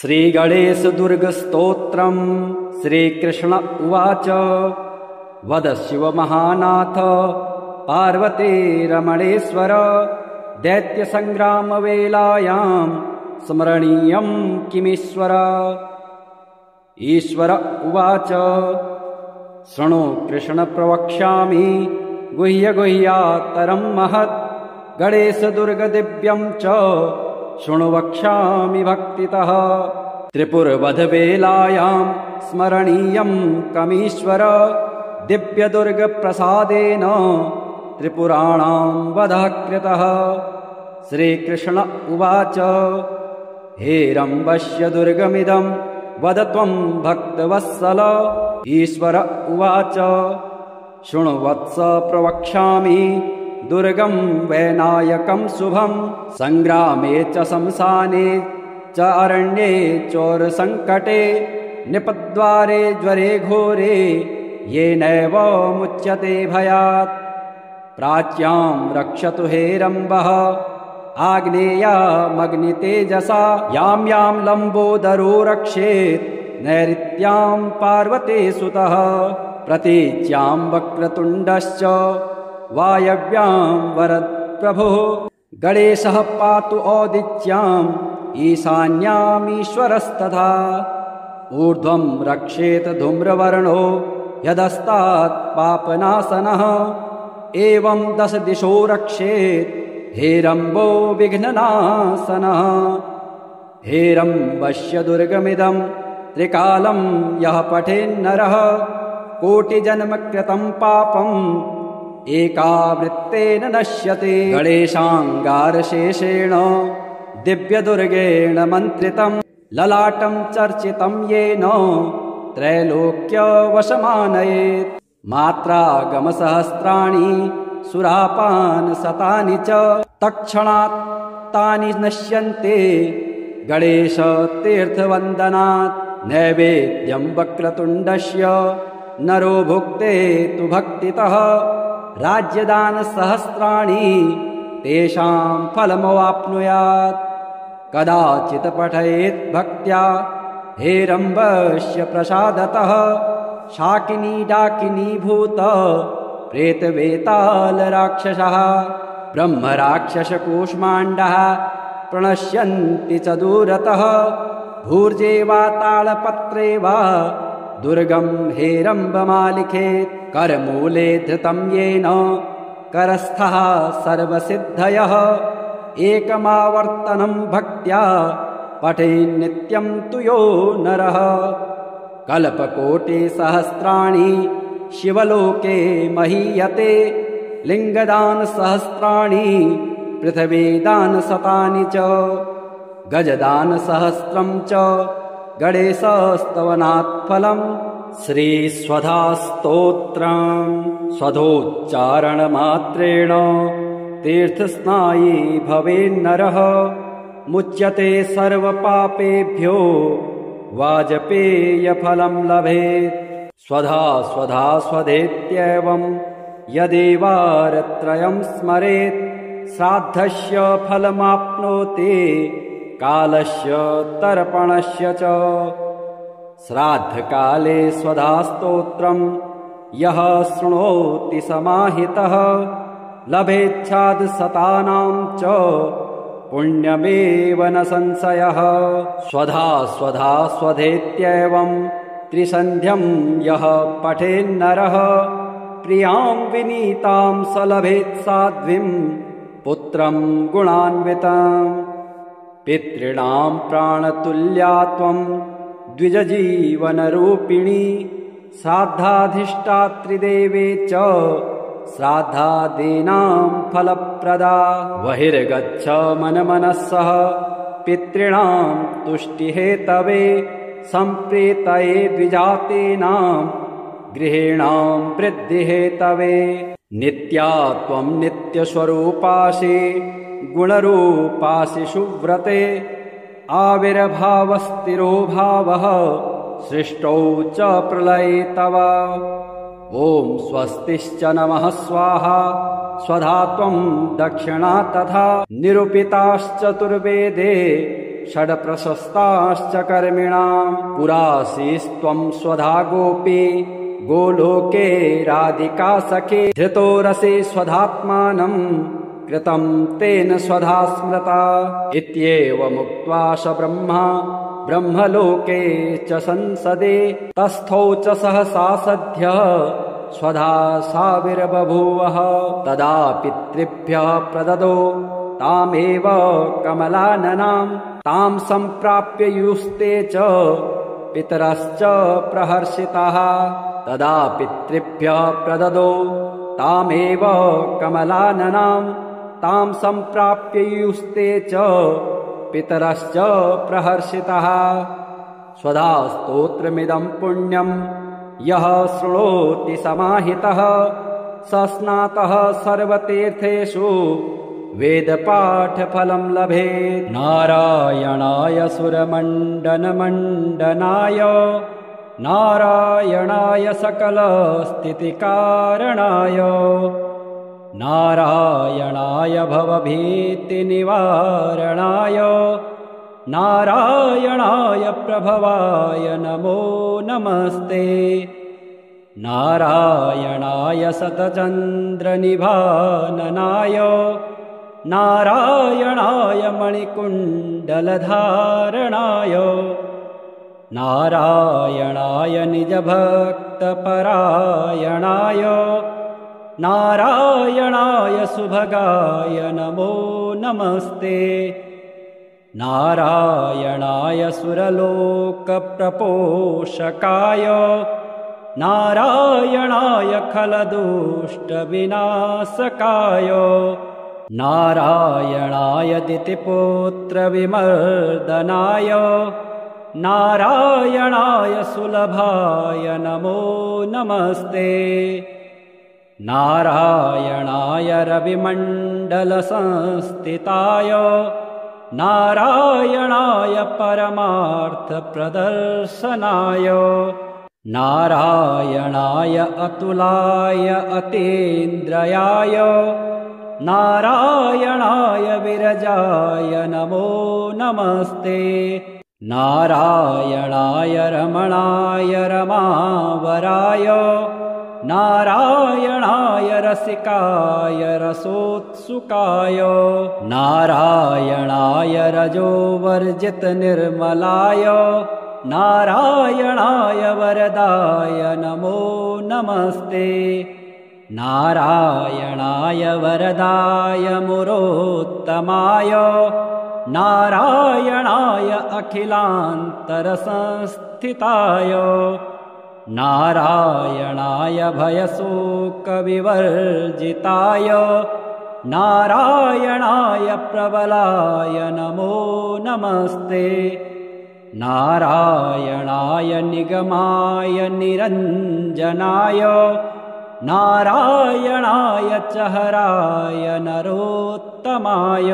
श्रीगणेशदुर्गस्तोत्रम्। श्रीकृष्ण उवाच। वद शिव महानाथ पार्वती रमणेश्वर, दैत्यसङ्ग्रामवेलायां स्मरणीयं किमीश्वर। ईश्वर उवाच। शृणु कृष्ण प्रवक्ष्यामि गुह्यगुह्यात्तरं महत्, गणेशदुर्गदिव्यं च शृणु वक्ष्यामि भक्तितः। त्रिपुरवधवेलायां स्मरणीयं कमीश्वर, दिव्यदुर्गप्रसादेन त्रिपुराणां वधः कृतः। श्रीकृष्ण उवाच। हेरम्बस्य दुर्गमिदं वद त्वं भक्तवत्सल। ईश्वर उवाच। शृणु वत्स प्रवक्ष्यामि दुर्गं वैनायकं शुभं, सङ्ग्रामे च शमशाने च अरण्ये चोरसङ्कटे, निपद्वारे ज्वरे घोरे येनैव मुच्यते भयात्। प्राच्यां रक्षतु हेरम्बः आग्नेयामग्नितेजसा, यां यां लम्बोदरो रक्षेत् नैऋत्यां पार्वती सुतः। प्रतीच्यां वक्रतुण्डश्च वायव्यां वरदप्रभुः, गणेशः पातु औदिच्याम् ईशान्यामीश्वरस्तथा। ऊर्ध्वं रक्षेत धूम्रवर्णो यदस्तात् पापनाशनः, एवं 10 दिशो रक्षेत् हेरम्बो विघ्ननाशनः। हेरम्बस्य दुर्गमिदं त्रिकालं यः पठेन्नरः, कोटिजन्मकृतं पापम् एकावृत्तेन नश्यते। गणेशाङ्गारशेषेण दिव्यदुर्गेण मन्त्रितं, ललाटं चर्चितं येन त्रैलोक्यवशमानयेत्। मात्रागमसहस्राणि सुरापानशतानि च, तत्क्षणात् तानि नश्यन्ते गणेश तीर्थवन्दनात्। नैवेद्यं वक्रतुण्डस्य नरो भुक्ते तु भक्तितः, राज्यदानसहस्राणि तेषां फलमवाप्नुयात्। कदाचित् पठयेत् भक्त्या हेरम्बस्य प्रसादतः, शाकिनी डाकिनी भूत प्रेतवेतालराक्षसः, ब्रह्मराक्षसकूष्माण्डः प्रणश्यन्ति च दूरतः। भूर्जे वा तालपत्रे वा दुर्गं हेरम्बमालिखेत्, करमूले धृतं येन करस्थः सर्वसिद्धयः। एकमावर्तनं भक्त्या पठेन्नित्यं तु यो नरः, कल्पकोटिसहस्राणि शिवलोके महीयते। लिङ्गदानसहस्राणि पृथिवीदानशतानि च, गजदानसहस्रं च गणेशस्तवनात् फलम्। श्रीस्वधास्तोत्रम्। स्वधोच्चारणमात्रेण तीर्थस्नायी भवेन्नरः, मुच्यते सर्वपापेभ्यो वाजपेयफलं लभेत्। स्वधा स्वधा स्वधेत्येवं यदेवारत्रयं स्मरेत्, श्राद्धस्य फलमाप्नोति कालस्य तर्पणस्य च। श्राद्धकाले स्वधास्तोत्रं यः शृणोति समाहितः, लभेच्छादशतानां च पुण्यमेव न संशयः। स्वधा स्वधा स्वधेत्येवं त्रिसन्ध्यं यः पठेन्नरः, प्रियां विनीतां स लभेत् साध्वीं पुत्रं गुणान्वितम्। पितॄणां प्राणतुल्या त्वं द्विजजीवनरूपिणी, श्राद्धाधिष्ठात्रिदेवे च श्राद्धादीनां फलप्रदा। बहिर्गच्छ मनमनस्सः पितॄणां तुष्टिहेतवे, सम्प्रीतये द्विजातीनां गृहीणां वृद्धिहेतवे। नित्या त्वं नित्यस्वरूपासि गुणरूपासि सुव्रते, आविर्भावस्थिरो भावः सृष्टौ च प्रलये तव। ॐ स्वस्तिश्च नमः स्वाहा स्वधा त्वं दक्षिणा तथा निरूपिताश्चतुर्वेदे षड्प्रशस्ताश्च कर्मिणाम् पुरासीस्त्वं स्वधा गोपी गोलोके राधिका सखे धृतो रसे स्वधात्मानम् कृतं तेन स्वधा स्मृता इत्येवमुक्त्वा स ब्रह्मा ब्रह्मलोके च संसदे तस्थौ च सहसा सद्यः स्वधा साविर्बभूवः तदा पितृभ्यः प्रददो तामेव कमलाननां तां सम्प्राप्य युस्ते च पितरश्च प्रहर्षिताः तदा पितृभ्यः प्रददो तामेव कमलाननां तां सम्प्राप्य युस्ते च पितरश्च प्रहर्षिताः स्वधा स्तोत्रमिदं पुण्यं यः शृणोति समाहितः स स्नातः सर्वतीर्थेषु वेदपाठफलं लभेत् नारायणाय सुरमण्डनमण्डनाय नारायणाय सकलस्थितिकारणाय नारायणाय भवभीतिनिवारणाय नारायणाय प्रभवाय नमो नमस्ते नारायणाय शतचन्द्रनिभाननाय नारायणाय मणिकुण्डलधारणाय नारायणाय निजभक्तपरायणाय नारायणाय सुभगाय नमो नमस्ते नारायणाय सुरलोकप्रपोषकाय नारायणाय खलदुष्टविनाशकाय नारायणाय दितिपुत्रविमर्दनाय नारायणाय सुलभाय नमो नमस्ते नारायणाय रविमण्डलसंस्थिताय नारायणाय परमार्थप्रदर्शनाय नारायणाय अतुलाय अतीन्द्रियाय नारायणाय विरजाय नमो नमस्ते नारायणाय रमणाय रमावराय नारायणाय रसिकाय रसोत्सुकाय नारायणाय रजोवर्जितनिर्मलाय नारायणाय वरदाय नमो नमस्ते नारायणाय वरदाय मुरोत्तमाय नारायणाय अखिलान्तरसंस्थिताय नारायणाय भयशोकविवर्जिताय नारायणाय प्रबलाय नमो नमस्ते नारायणाय निगमाय निरञ्जनाय नारायणाय चहराय नरोत्तमाय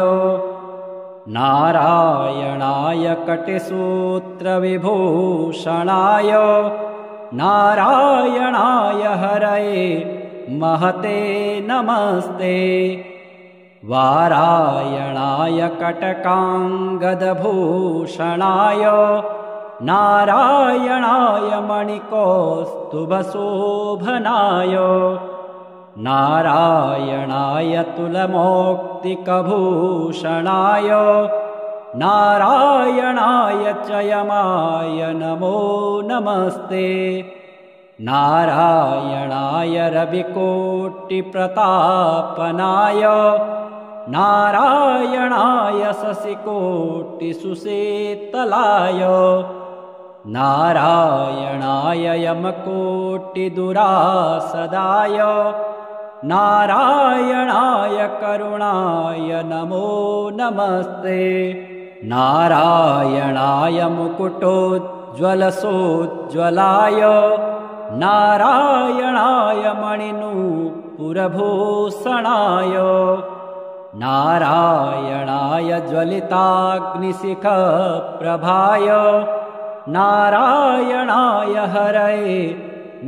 नारायणाय कटिसूत्रविभूषणाय नारायणाय हरये महते नमस्ते वारायणाय कटकाङ्गदभूषणाय नारायणाय मणिकौस्तुभशोभनाय नारायणाय तुलमौक्तिकभूषणाय नारायणाय चयमाय नमो नमस्ते नारायणाय रविकोटिप्रतापनाय नारायणाय शशिकोटिसुशीतलाय नारायणाय यमकोटिदुरासदाय नारायणाय करुणाय नमो नमस्ते नारायणाय मुकुटोज्ज्वलसोज्ज्वलाय नारायणाय मणिनूपुरभूषणाय नारायणाय ज्वलिताग्निशिखप्रभाय नारायणाय हरये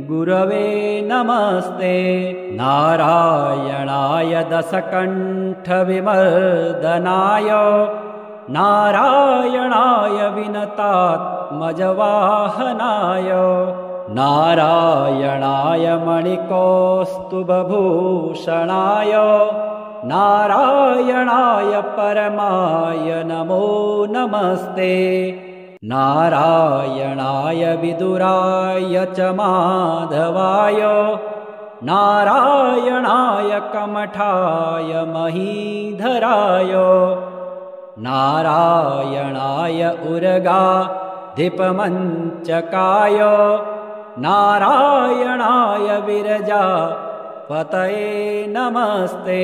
गुरवे नमस्ते नारायणाय दशकण्ठविमर्दनाय नारायणाय विनतात्मजवाहनाय नारायणाय मणिकौस्तुभभूषणाय नारायणाय परमाय नमो नमस्ते नारायणाय विदुराय च माधवाय नारायणाय कमठाय महीधराय नारायणाय उर्गाधिपमञ्चकाय नारायणाय विरजापतये नमस्ते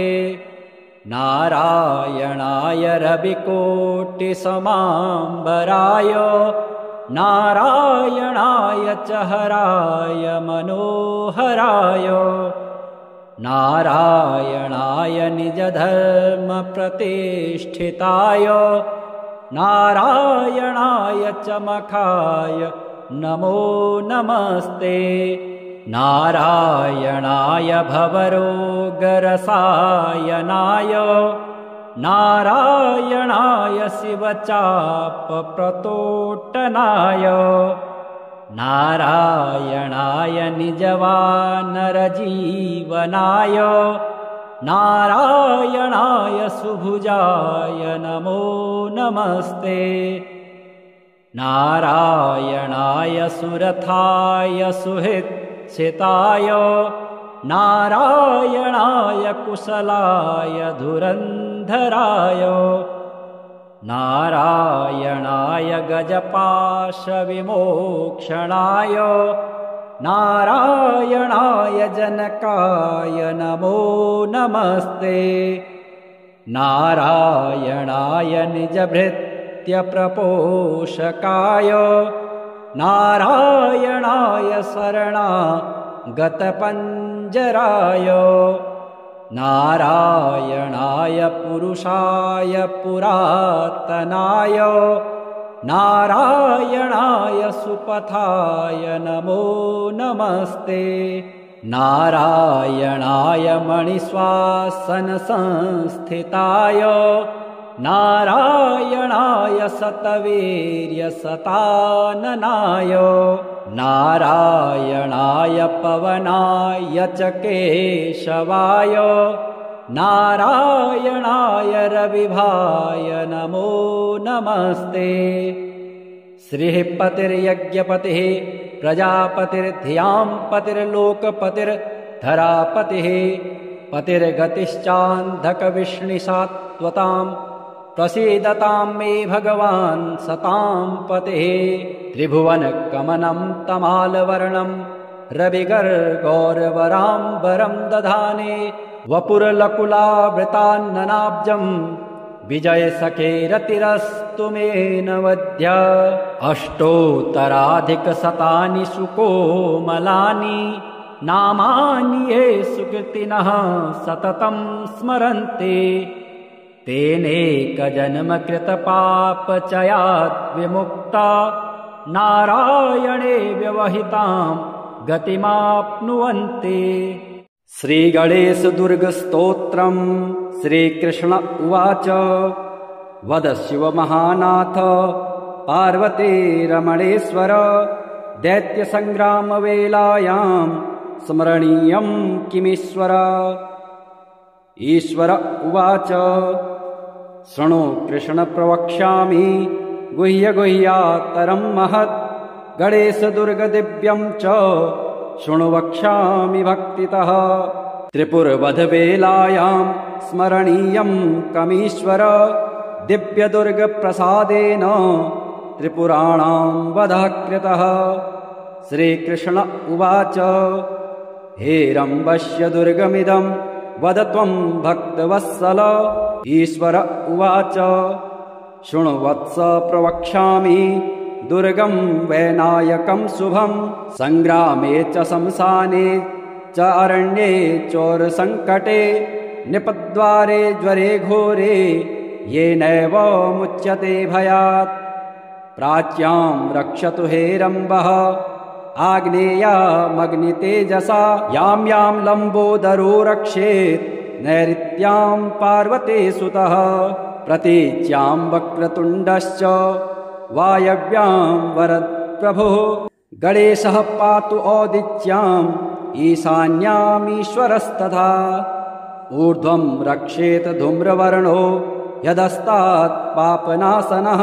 नारायणाय रविकोटिसमाम्बराय नारायणाय च हराय मनोहराय नारायणाय निजधर्मप्रतिष्ठिताय नारायणाय च मखाय नमो नमस्ते नारायणाय भवरोगरसायनाय नारायणाय शिवचापप्रतोट्टनाय नारायणाय निजवानरजीवनाय नारायणाय सुभुजाय नमो नमस्ते नारायणाय सुरथाय सुहृच्छिताय नारायणाय कुशलाय धुरन्धराय नारायणाय गजपाशविमोक्षणाय नारायणाय जनकाय नमो नमस्ते नारायणाय निजभृत्यप्रपोषकाय नारायणाय शरणागतपञ्जराय नारायणाय पुरुषाय पुरातनाय नारायणाय सुपथाय नमो नमस्ते नारायणाय मणिश्वासनसंस्थिताय नारायणाय शतवीर्यशताननाय नारायणाय पवनाय च केशवाय नारायणाय रविभाय नमो नमस्ते श्रीः पतिर्यज्ञपतिः प्रजापतिर्धियां पतिर्लोकपतिर्धरापतिः पतिर्गतिश्चान्धकविष्णिसात्वतां प्रसीदतां मे भगवान् सतां पतिः त्रिभुवनकमनं तमालवर्णं रविगर्गौरवराम्बरं दधाने वपुरलकुलावृतान्ननाब्जं विजयसखेरतिरस्तु मे नवद्य अष्टोत्तराधिकशतानि सुकोमलानि नामानि ये सुकृतिनः सततं स्मरन्ति तेनेकजन्मकृतपापचयात् विमुक्ता नारायणे व्यवहितां गतिमाप्नुवन्ति श्रीगणेशदुर्गस्तोत्रम् श्रीकृष्ण उवाच वद शिवमहानाथ पार्वतीरमणेश्वर दैत्यसङ्ग्रामवेलायां स्मरणीयं किमीश्वर ईश्वर उवाच शृणु कृष्ण प्रवक्ष्यामि गुह्यगुह्यातरं महत् गणेशदुर्गदिव्यं च शृणु वक्ष्यामि भक्तितः त्रिपुरवधवेलायां स्मरणीयं कमीश्वर दिव्यदुर्गप्रसादेन त्रिपुराणां वधः कृतः श्रीकृष्ण उवाच हेरम्बस्य दुर्गमिदं वद त्वं भक्तवत्सल ईश्वर उवाच शृणु वत्स प्रवक्ष्यामि दुर्गं वैनायकं शुभं संग्रामे च शमशाने च अरण्ये चोरसङ्कटे निपद्वारे ज्वरे घोरे येनैव मुच्यते भयात् प्राच्यां रक्षतु हेरम्बः आग्नेयामग्नितेजसा यां यां लम्बोदरो रक्षेत् नैऋत्यां पार्वती सुतः प्रतीच्यां वक्रतुण्डश्च वायव्यां वरप्रभुः गणेशः पातु औदिच्याम् ईशान्यामीश्वरस्तथा ऊर्ध्वं रक्षेत धूम्रवर्णो यदस्तात् पापनाशनः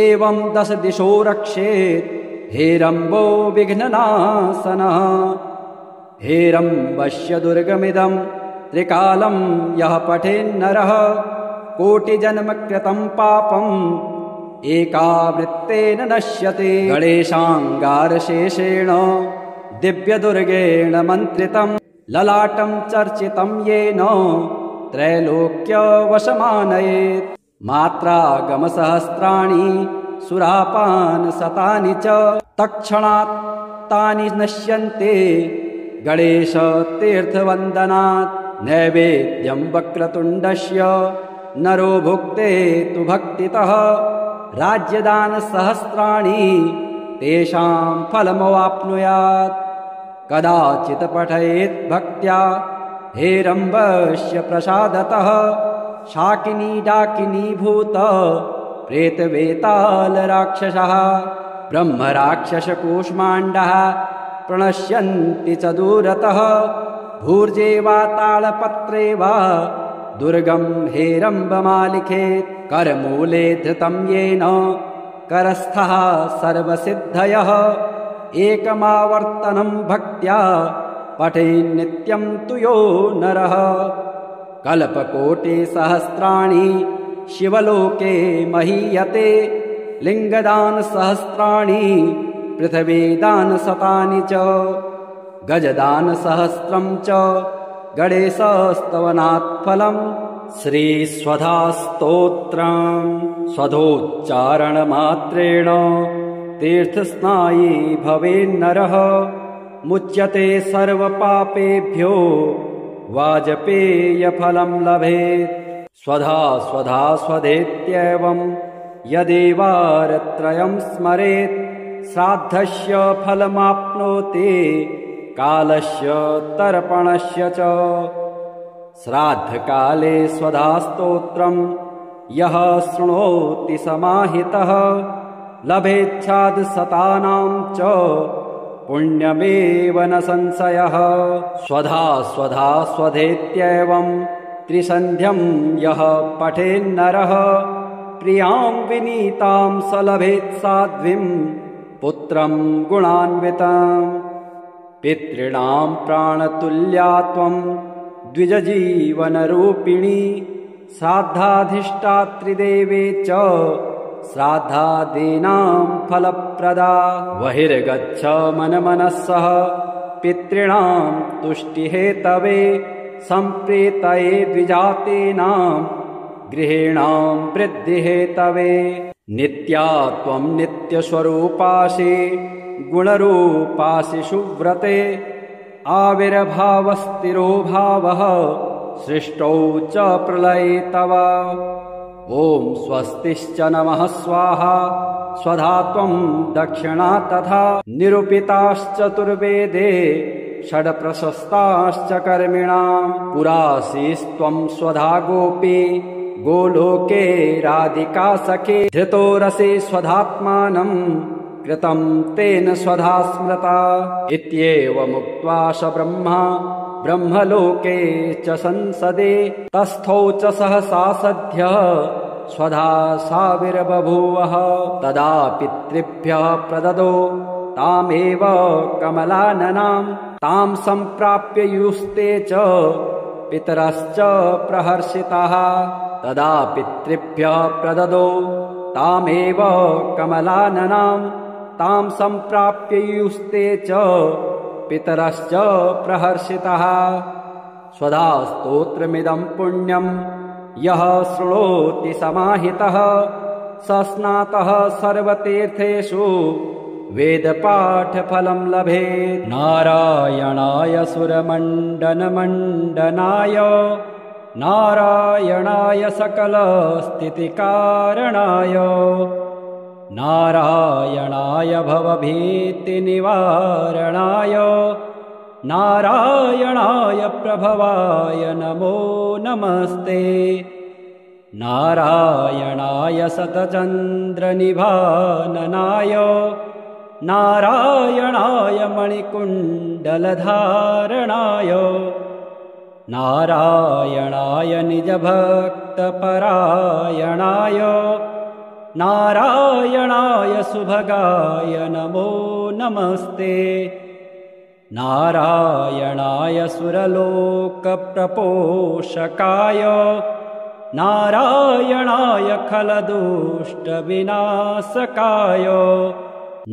एवं 10 दिशो रक्षेत् हेरम्बो विघ्ननाशनः हेरम्बस्य दुर्गमिदं त्रिकालं यः पठेन्नरः कोटिजन्मकृतं पापम् एकावृत्तेन नश्यते गणेशाङ्गारशेषेण दिव्यदुर्गेण मन्त्रितं ललाटं चर्चितं येन त्रैलोक्यवशमानयेत् मात्रागमसहस्राणि सुरापानशतानि च तत्क्षणात् तानि नश्यन्ते गणेशतीर्थवन्दनात् नैवेद्यं वक्रतुण्डस्य नरो भुक्ते तु भक्तितः राज्यदानसहस्राणि तेषां फलमवाप्नुयात् कदाचित् पठयेत् भक्त्या हेरम्बस्य प्रसादतः शाकिनी डाकिनी भूत प्रेतवेतालराक्षसः ब्रह्मराक्षसकूष्माण्डः प्रणश्यन्ति च दूरतः भूर्जे वा तालपत्रे वा दुर्गं हेरम्बमालिखेत् करमूले धृतं येन करस्थः सर्वसिद्धयः एकमावर्तनं भक्त्या पठेन्नित्यं तु यो नरः कल्पकोटिसहस्राणि शिवलोके महीयते लिङ्गदानसहस्राणि पृथिवीदानशतानि च गजदानसहस्रं च गणेशस्तवनात् फलम् श्रीस्वधास्तोत्रम् स्वधोच्चारणमात्रेण तीर्थस्नायी भवेन्नरः मुच्यते सर्वपापेभ्यो वाजपेयफलं लभेत् स्वधा स्वधा स्वधेत्येवं यदेवारत्रयं स्मरेत् श्राद्धस्य फलमाप्नोति कालस्य तर्पणस्य च श्राद्धकाले स्वधास्तोत्रं यः शृणोति समाहितः लभेच्छादशतानां च पुण्यमेव न संशयः स्वधा स्वधा स्वधेत्येवं त्रिसन्ध्यं यः पठेन्नरः प्रियां विनीतां स लभेत् साध्वीं पुत्रं गुणान्विताम् पितॄणां प्राणतुल्या त्वं द्विजजीवनरूपिणी श्राद्धाधिष्ठात्रिदेवे च श्राद्धादीनां फलप्रदा बहिर्गच्छ मनमनस्सः पितॄणां तुष्टिहेतवे सम्प्रीतये द्विजातीनां गृहीणां वृद्धिहेतवे नित्या त्वं नित्यस्वरूपासि गुणरूपासि सुव्रते आविर्भावस्थिरो भावः सृष्टौ च प्रलये तव ॐ स्वस्तिश्च नमः स्वाहा स्वधा त्वं दक्षिणा तथा निरूपिताश्चतुर्वेदे षड्प्रशस्ताश्च कर्मिणां पुरासीस्त्वं स्वधा गोपी गोलोके राधिका सखे धृतो रसे स्वधात्मानं कृतं तेन स्वधा स्मृता इत्येवमुक्त्वा स ब्रह्मा ब्रह्मलोके च संसदे तस्थौ च सहसा सद्यः स्वधा साविर्बभूवः तदा पितृभ्यः प्रददो तामेव कमलाननां तां सम्प्राप्य युस्ते च पितरश्च प्रहर्षिताः तदा पितृभ्यः प्रददो तामेव कमलाननां तां सम्प्राप्य युस्ते च पितरश्च प्रहर्षिताः स्वधा स्तोत्रमिदं पुण्यं यः शृणोति समाहितः स स्नातः सर्वतीर्थेषु वेदपाठफलं लभेत् नारायणाय सुरमण्डनमण्डनाय नारायणाय सकलस्थितिकारणाय नारायणाय भवभीतिनिवारणाय नारायणाय प्रभवाय नमो नमस्ते नारायणाय शतचन्द्रनिभाननाय नारायणाय मणिकुण्डलधारणाय नारायणाय निजभक्तपरायणाय नारायणाय सुभगाय नमो नमस्ते। नारायणाय सुरलोकप्रपोषकाय नारायणाय खलदुष्टविनाशकाय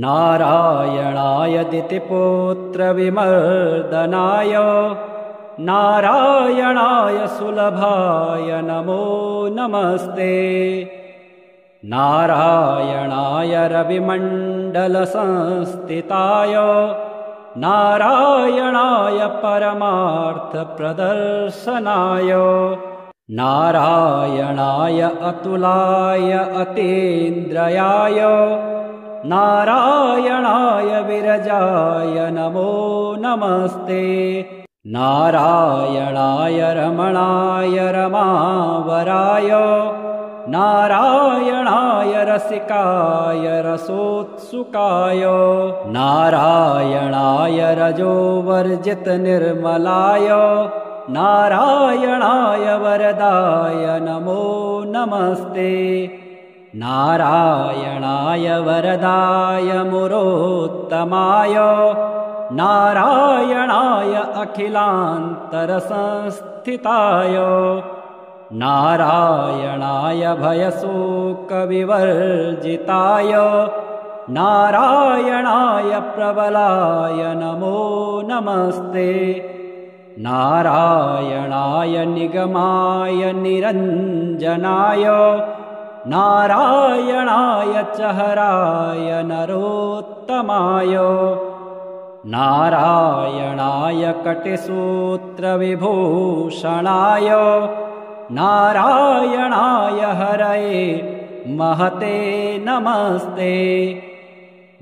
नारायणाय दितिपुत्रविमर्दनाय नारायणाय सुलभाय नमो नमस्ते। नारायणाय रविमण्डलसंस्थिताय नारायणाय परमार्थप्रदर्शनाय नारायणाय अतुलाय अतीन्द्रयाय नारायणाय विरजाय नमो नमस्ते। नारायणाय रमणाय रमावराय नारायणाय रसिकाय रसोत्सुकाय नारायणाय रजोवर्जितनिर्मलाय नारायणाय वरदाय नमो नमस्ते। नारायणाय वरदाय मुरोत्तमाय नारायणाय अखिलान्तरसंस्थिताय नारायणाय भयशोकविवर्जिताय नारायणाय प्रबलाय नमो नमस्ते। नारायणाय निगमाय निरञ्जनाय नारायणाय चहराय नरोत्तमाय नारायणाय कटिसूत्रविभूषणाय नारायणाय हरये महते नमस्ते।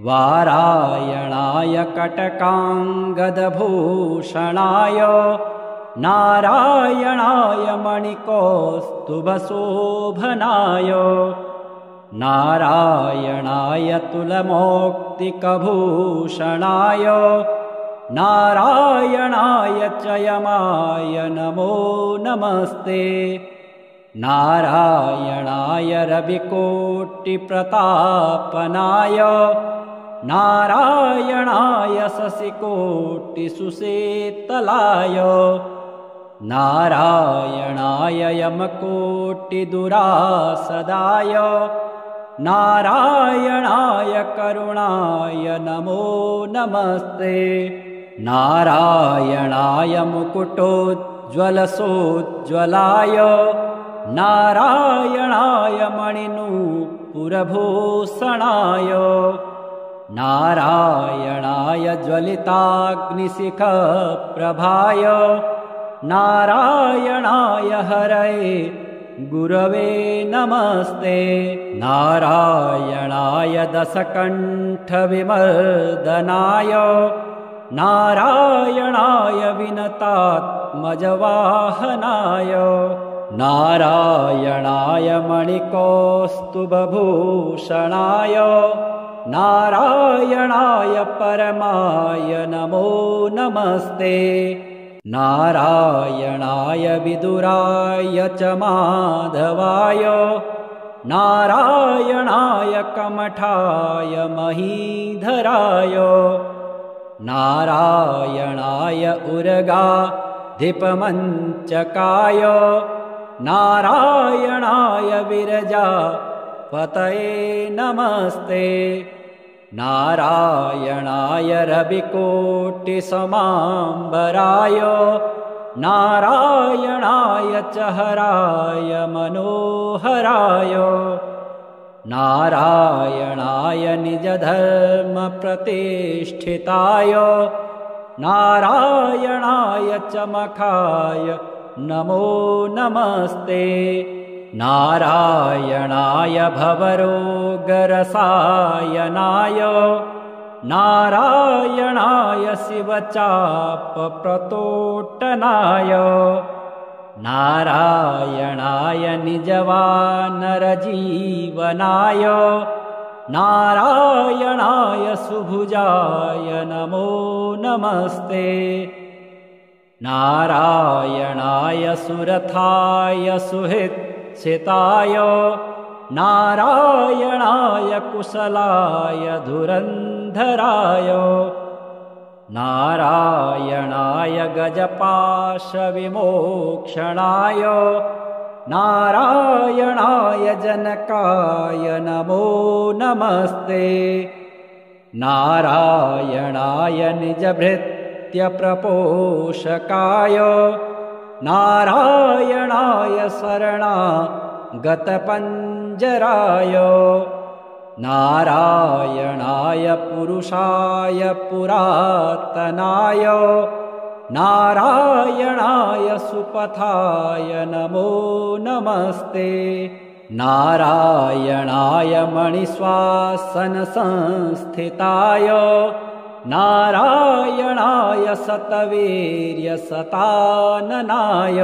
वारायणाय कटकाङ्गदभूषणाय नारायणाय मणिकौस्तुभशोभनाय नारायणाय तुलमौक्तिकभूषणाय नारायणाय चयमाय नमो नमस्ते। नारायणाय रविकोटिप्रतापनाय नारायणाय शशिकोटिसुशीतलाय नारायणाय यमकोटिदुरासदाय नारायणाय करुणाय नमो नमस्ते। नारायणाय मुकुटोज्ज्वलसोज्ज्वलाय नारायणाय मणिनूपुरभूषणाय नारायणाय ज्वलिताग्निशिखप्रभाय नारायणाय हरये गुरवे नमस्ते। नारायणाय दशकण्ठविमर्दनाय नारायणाय विनतात्मजवाहनाय नारायणाय मणिकौस्तुभभूषणाय नारायणाय परमाय नमो नमस्ते। नारायणाय विदुराय च माधवाय नारायणाय कमठाय महीधराय नारायणाय उर्गाधिपमञ्चकाय नारायणाय विरजापतये नमस्ते। नारायणाय रविकोटिसमाम्बराय नारायणाय चहराय मनोहराय नारायणाय निजधर्मप्रतिष्ठिताय नारायणाय चमकाय नमो नमस्ते। नारायणाय भवरोगरसायनाय नारायणाय शिवचापप्रतोटनाय नारायणाय निजवानरजीवनाय नारायणाय सुभुजाय नमो नमस्ते। नारायणाय सुरथाय सुहृच्छिताय नारायणाय कुशलाय धुरन्धराय नारायणाय गजपाशविमोक्षणाय नारायणाय जनकाय नमो नमस्ते। नारायणाय निजभृत्यप्रपोषकाय नारायणाय शरणागतपञ्जराय नारायणाय पुरुषाय पुरातनाय नारायणाय सुपथाय नमो नमस्ते। नारायणाय मणिश्वासनसंस्थिताय नारायणाय शतवीर्यशताननाय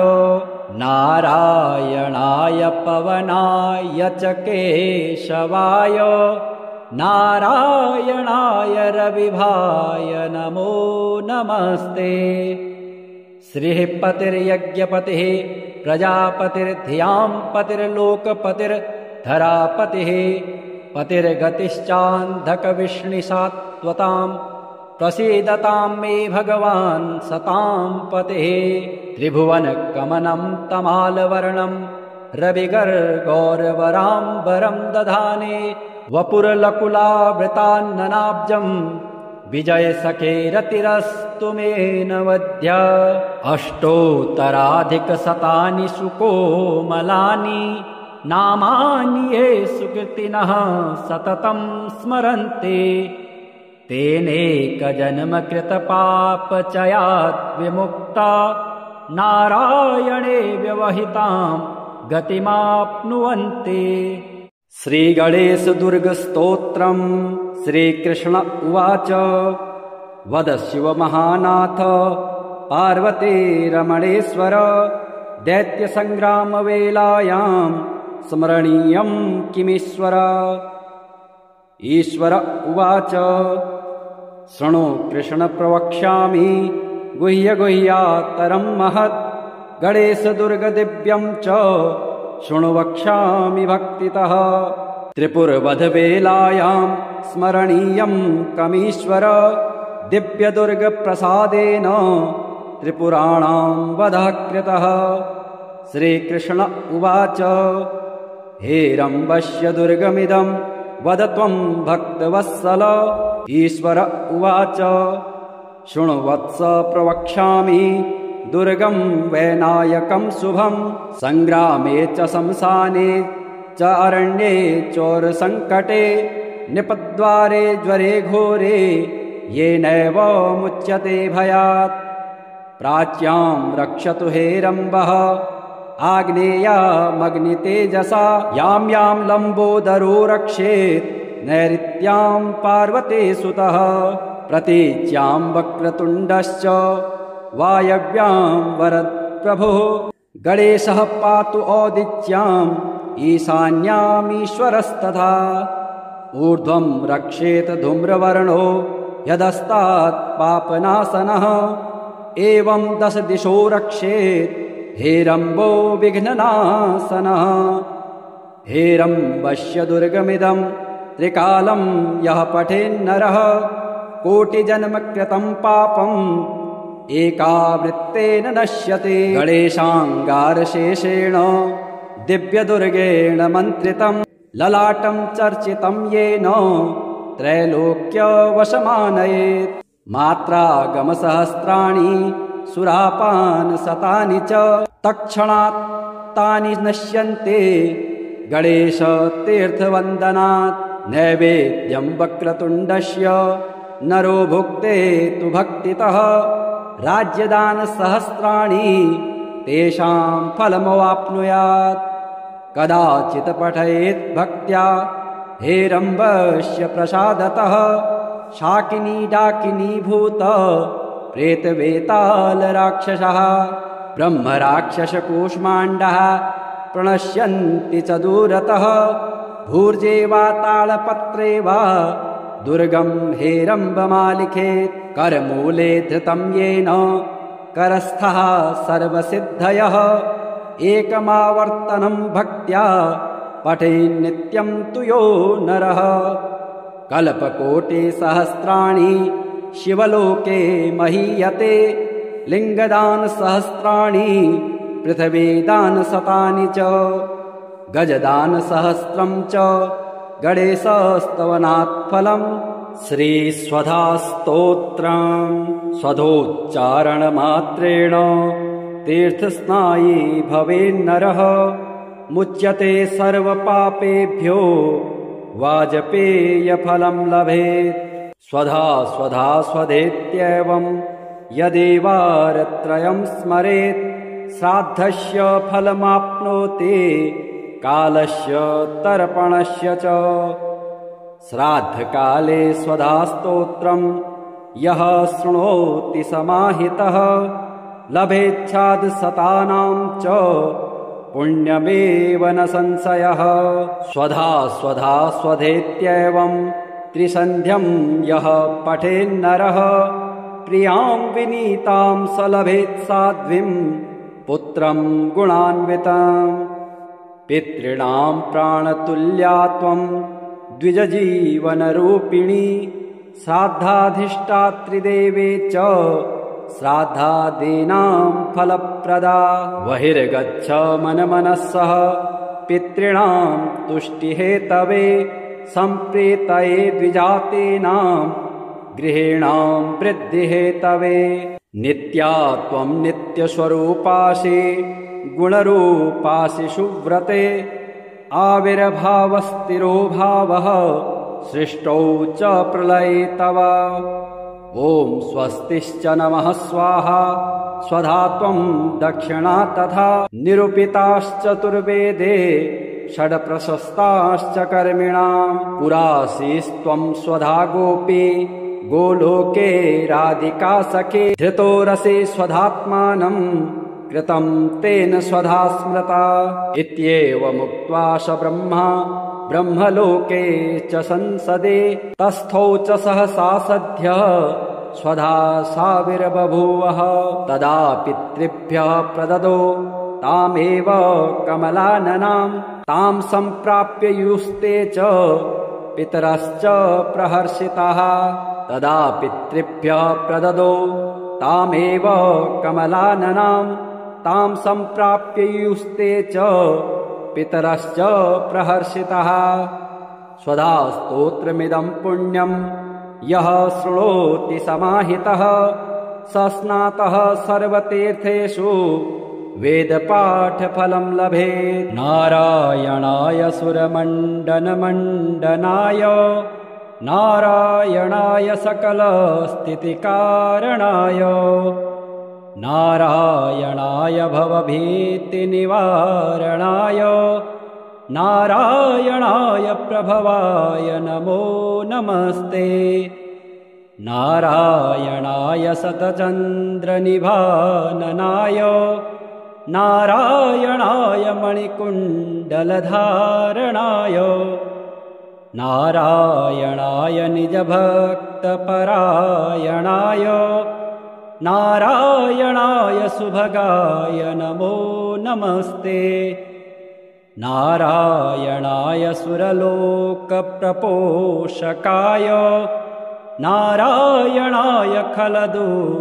नारायणाय पवनाय च केशवाय नारायणाय रविभाय नमो नमस्ते। श्रीः पतिर्यज्ञपतिः प्रजापतिर्धियां पतिर्लोकपतिर्धरापतिः पतिर्गतिश्चान्धकविष्णिसात्वतां प्रसीदतां मे भगवान् सतां पतिः। त्रिभुवनकमनं तमालवर्णं रविगर्गौरवराम्बरं दधाने वपुरलकुलावृतान्ननाब्जं विजयसखेरतिरस्तु मे नवद्य। अष्टोत्तराधिकशतानि सुकोमलानि नामानि ये सुकृतिनः सततं स्मरन्ति तेनेकजन्मकृतपापचयात् विमुक्ता नारायणे व्यवहितां गतिमाप्नुवन्ति। श्रीगणेशदुर्गस्तोत्रम् श्रीकृष्ण उवाच वद शिव महानाथ पार्वती रमणेश्वर दैत्यसङ्ग्रामवेलायां स्मरणीयं किमीश्वर। ईश्वर उवाच शृणु कृष्ण प्रवक्ष्यामि गुह्यगुह्यात्तरं महत् गणेशदुर्गदिव्यं च शृणु वक्ष्यामि भक्तितः। त्रिपुरवधवेलायां स्मरणीयं कमीश्वर दिव्यदुर्गप्रसादेन त्रिपुराणां वधः कृतः। श्रीकृष्ण उवाच हेरम्बस्य दुर्गमिदं वद त्वं भक्तवत्सल। ईश्वर उवाच शृणु वत्स प्रवक्ष्यामि दुर्गं वैनायकं शुभं सङ्ग्रामे च शमशाने च अरण्ये चोरसङ्कटे निपद्वारे ज्वरे घोरे येनैव मुच्यते भयात्। प्राच्यां रक्षतु हेरम्बः आग्नेयामग्नितेजसा यां यां लम्बोदरो रक्षेत् नैऋत्यां पार्वती सुतः। प्रतीच्यां वक्रतुण्डश्च वायव्यां वरदप्रभुः गणेशः पातु औदिच्याम् ईशान्यामीश्वरस्तथा। ऊर्ध्वं रक्षेत धूम्रवर्णो यदस्तात् पापनाशनः एवं 10 दिशो रक्षेत् हेरम्बो विघ्ननाशनः। हेरम्बस्य दुर्गमिदं त्रिकालं यः पठेन्नरः कोटिजन्मकृतं पापम् एकावृत्तेन नश्यते। गणेशाङ्गारशेषेण दिव्यदुर्गेण मन्त्रितं ललाटं चर्चितं येन त्रैलोक्यवशमानयेत्। मात्रागमसहस्राणि सुरापानशतानि च तत्क्षणात् तानि नश्यन्ते गणेशतीर्थवन्दनात्। नैवेद्यं वक्रतुण्डस्य नरो भुक्ते तु भक्तितः राज्यदानसहस्राणि तेषां फलमवाप्नुयात्। कदाचित् पठयेत् भक्त्या हेरम्बस्य प्रसादतः शाकिनी डाकिनी भूत प्रेतवेतालराक्षसः ब्रह्मराक्षसकूष्माण्डः प्रणश्यन्ति च दूरतः भूर्जे वा तालपत्रे वा दुर्गं हेरम्बमालिखेत् करमूले धृतं येन करस्थः सर्वसिद्धयः एकमावर्तनं भक्त्या पठेन्नित्यं तु यो नरः कल्पकोटिसहस्राणि शिवलोके महीयते लिङ्गदानसहस्राणि पृथिवीदानशतानि च गजदानसहस्रं च गणेशस्तवनात् फलम् श्रीस्वधास्तोत्रम् स्वधोच्चारणमात्रेण तीर्थस्नायी भवेन्नरः मुच्यते सर्वपापेभ्यो वाजपेयफलं लभेत् स्वधा स्वधा स्वधेत्येवं यदेवारत्रयं स्मरेत् श्राद्धस्य फलमाप्नोति कालस्य तर्पणस्य च श्राद्धकाले स्वधास्तोत्रं यः शृणोति समाहितः लभेच्छादशतानां च पुण्यमेव न संशयः स्वधा स्वधा स्वधेत्येवं त्रिसन्ध्यं यः पठेन्नरः प्रियां विनीतां स लभेत् साध्वीं पुत्रं गुणान्वितम् पितॄणां प्राणतुल्या त्वं द्विजजीवनरूपिणी श्राद्धाधिष्ठात्रिदेवे च श्राद्धादीनां फलप्रदा बहिर्गच्छ मनमनस्सः पितॄणां तुष्टिहेतवे सम्प्रीतये द्विजातीनां गृहीणां वृद्धिहेतवे नित्या त्वं नित्यस्वरूपासि गुणरूपासि सुव्रते आविर्भावस्थिरो भावः सृष्टौ च प्रलये तव ॐ स्वस्तिश्च नमः स्वाहा स्वधा त्वं दक्षिणा तथा निरूपिताश्चतुर्वेदे षड्प्रशस्ताश्च कर्मिणां पुरासीस्त्वं स्वधा गोपी गोलोके राधिका सखे धृतो रसे स्वधात्मानं कृतं तेन स्वधा स्मृता इत्येवमुक्त्वा स ब्रह्मा ब्रह्मलोके च संसदे तस्थौ च सहसा सद्यः स्वधा साविर्बभूवः तदा पितृभ्यः प्रददो तामेव कमलाननां तां सम्प्राप्य युस्ते च पितरश्च प्रहर्षिताः तदा पितृभ्यः प्रददो तामेव कमलाननां तां सम्प्राप्य युस्ते च पितरश्च प्रहर्षिताः स्वधा स्तोत्रमिदं पुण्यं यः शृणोति समाहितः स स्नातः सर्वतीर्थेषु वेदपाठफलं लभेत् नारायणाय सुरमण्डनमण्डनाय नारायणाय सकलस्थितिकारणाय नारायणाय भवभीतिनिवारणाय नारायणाय प्रभवाय नमो नमस्ते नारायणाय शतचन्द्रनिभाननाय नारायणाय मणिकुण्डलधारणाय नारायणाय निजभक्तपरायणाय नारायणाय सुभगाय नमो नमस्ते नारायणाय सुरलोकप्रपोषकाय नारायणाय खलदुष्टविनाशकाय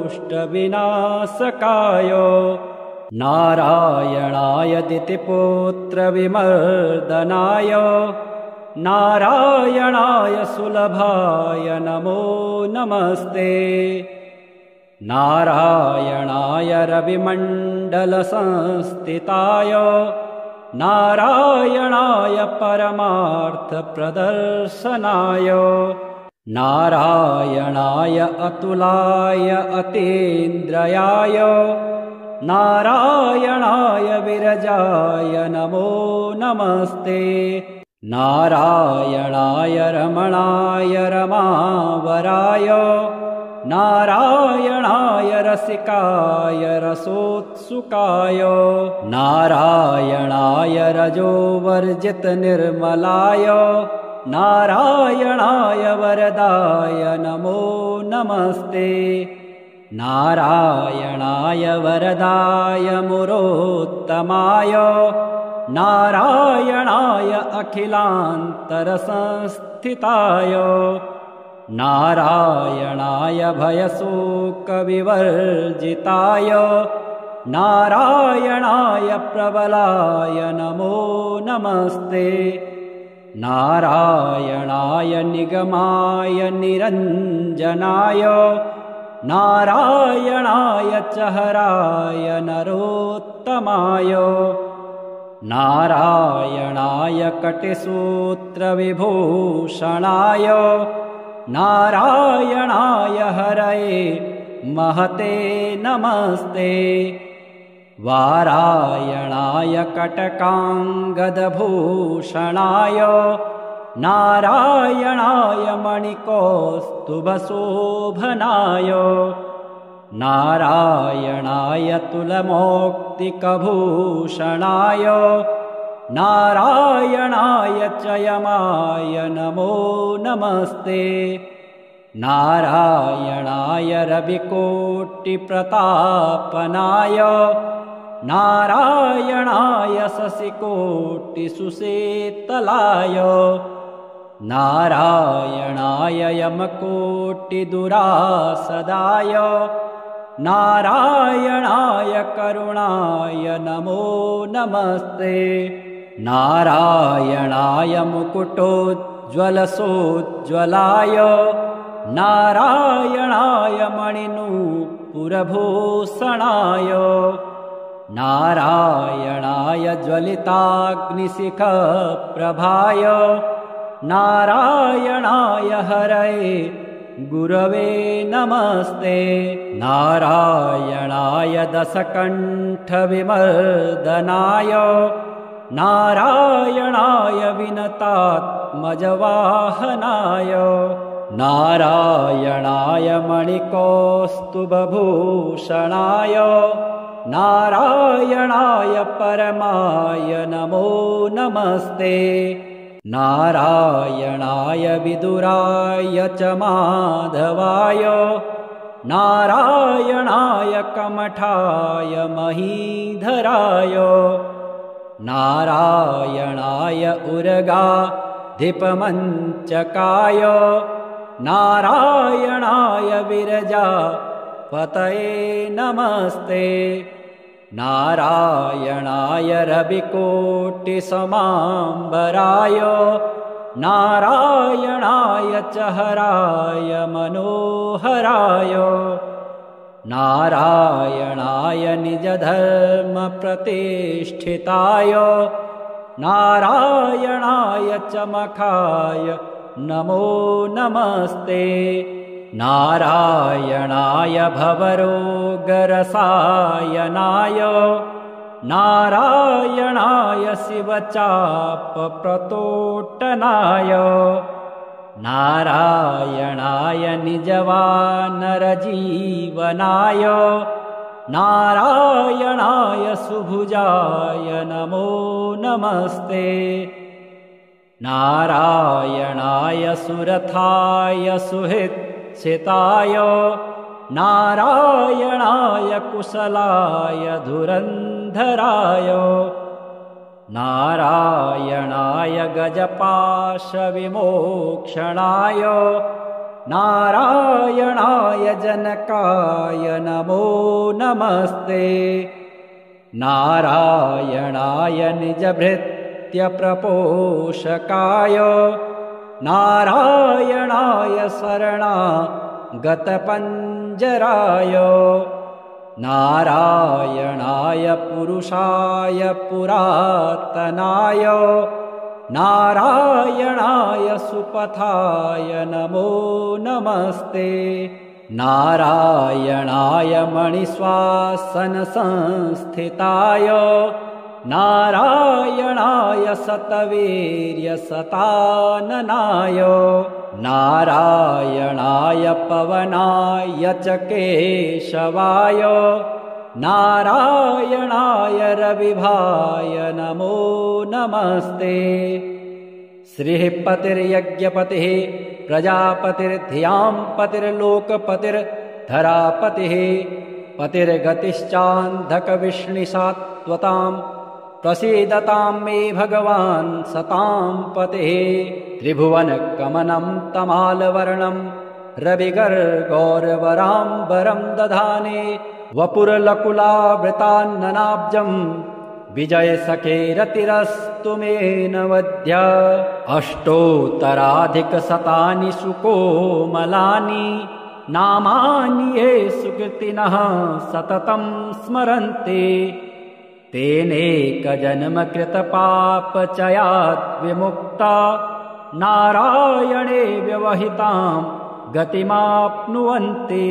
नारायणाय दितिपुत्रविमर्दनाय नारायणाय सुलभाय नमो नमस्ते नारायणाय रविमण्डलसंस्थिताय नारायणाय परमार्थप्रदर्शनाय नारायणाय अतुलाय अतीन्द्रयाय नारायणाय विरजाय नमो नमस्ते नारायणाय रमणाय रमावराय नारायणाय रसिकाय रसोत्सुकाय नारायणाय रजोवर्जित निर्मलाय नारायणाय वरदाय नमो नमस्ते नारायणाय वरदाय मुरोत्तमाय नारायणाय अखिलान्तरसंस्थिताय नारायणाय भयशोकविवर्जिताय नारायणाय प्रबलाय नमो नमस्ते नारायणाय निगमाय निरञ्जनाय नारायणाय चहराय नरोत्तमाय नारायणाय कटिसूत्रविभूषणाय नारायणाय हरये महते नमस्ते वारायणाय कटकाङ्गदभूषणाय नारायणाय मणिकौस्तुभशोभनाय नारायणाय तुलमौक्तिकभूषणाय नारायणाय चयमाय नमो नमस्ते नारायणाय रविकोटिप्रतापनाय नारायणाय शशिकोटिसुशीतलाय नारायणाय यमकोटिदुरासदाय नारायणाय करुणाय नमो नमस्ते नारायणाय मुकुटोज्ज्वलसोज्ज्वलाय नारायणाय मणिनूपुरभूषणाय नारायणाय ज्वलिताग्निशिखप्रभाय नारायणाय हरये गुरवे नमस्ते नारायणाय दशकण्ठविमर्दनाय नारायणाय विनतात्मजवाहनाय नारायणाय मणिकौस्तुभभूषणाय नारायणाय परमाय नमो नमस्ते नारायणाय विदुराय च माधवाय नारायणाय कमठाय महीधराय नारायणाय उर्गाधिपमञ्चकाय नारायणाय विरजापतये नमस्ते नारायणाय रविकोटिसमाम्बराय नारायणाय चहराय मनोहराय नारायणाय निजधर्मप्रतिष्ठिताय नारायणाय चमखाय नमो नमस्ते नारायणाय भवरोगरसायनाय नारायणाय शिवचापप्रतोटनाय नारायणाय निजवानरजीवनाय नारायणाय सुभुजाय नमो नमस्ते नारायणाय सुरथाय सुहृच्छिताय नारायणाय कुशलाय धुरन्धराय नारायणाय गजपाशविमोक्षणाय नारायणाय जनकाय नमो नमस्ते नारायणाय निजभृत्यप्रपोषकाय नारायणाय शरणागतपञ्जराय नारायणाय पुरुषाय पुरातनाय नारायणाय सुपथाय नमो नमस्ते नारायणाय मणिश्वासनसंस्थिताय नारायणाय सतवीर्यसताननाय नारायणाय पवनाय च केशवाय नारायणाय रविभाय नमो नमस्ते। श्रीः पतिर्यज्ञपतिः प्रजापतिर्धियां पतिर्लोकपतिर्धरापतिः पतिर्गतिश्चान्धकविष्णिसात्वतां प्रसीदतां मे भगवान् सतां पतिः। त्रिभुवनकमनं तमालवर्णं रविगर्गौरवराम्बरं दधाने वपुरलकुलावृतान्ननाब्जं विजयसखेरतिरस्तु मे नवद्य। अष्टोत्तराधिकशतानि सुकोमलानि नामानि ये सुकृतिनः सततं स्मरन्ति तेनेकजन्मकृतपापचयात् विमुक्ता नारायणे व्यवहितां गतिमाप्नुवन्ति।